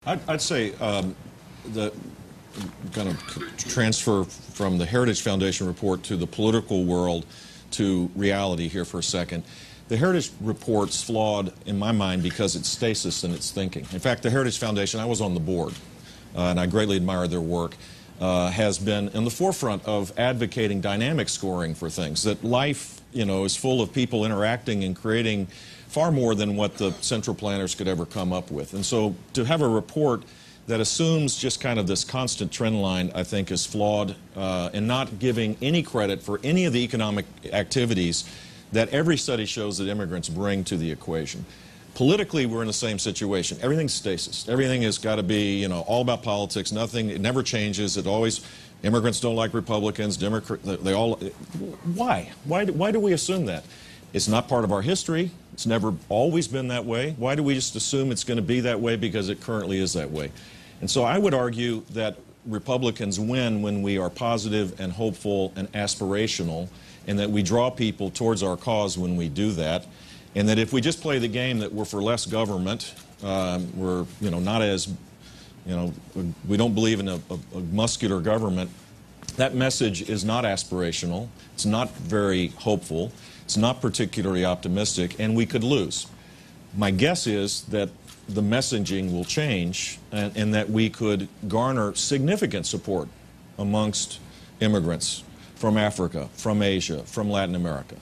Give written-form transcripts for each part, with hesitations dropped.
I'd say the kind of transfer from the Heritage Foundation report to the political world to reality here for a second. The Heritage Report's flawed, in my mind, because it's stasis in its thinking. In fact, the Heritage Foundation, I was on the board, and I greatly admire their work, has been in the forefront of advocating dynamic scoring for things, that life, is full of people interacting and creating far more than what the central planners could ever come up with. And so to have a report that assumes just kind of this constant trend line, I think, is flawed, and not giving any credit for any of the economic activities that every study shows that immigrants bring to the equation. Politically, we're in the same situation. Everything's stasis. Everything has got to be, all about politics. Nothing, it never changes. It always, immigrants don't like Republicans. They all, why? Why do we assume that? It's not part of our history. It's never always been that way. Why do we just assume it's going to be that way because it currently is that way? And so I would argue that Republicans win when we are positive and hopeful and aspirational, and that we draw people towards our cause when we do that, and that if we just play the game that we're for less government, we're not as, we don't believe in a muscular government, that message is not aspirational, it's not very hopeful, it's not particularly optimistic, and we could lose. My guess is that the messaging will change, and that we could garner significant support amongst immigrants from Africa, from Asia, from Latin America.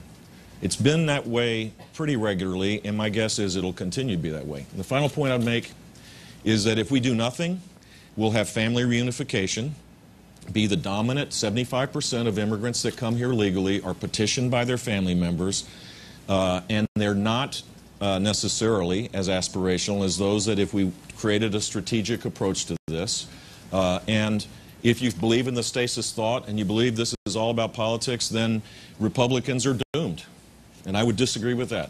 It's been that way pretty regularly, and my guess is it'll continue to be that way. The final point I'd make is that if we do nothing, we'll have family reunification, be the dominant 75% of immigrants that come here legally are petitioned by their family members, and they're not necessarily as aspirational as those that if we created a strategic approach to this, and if you believe in the stasis thought and you believe this is all about politics, then Republicans are doomed. And I would disagree with that.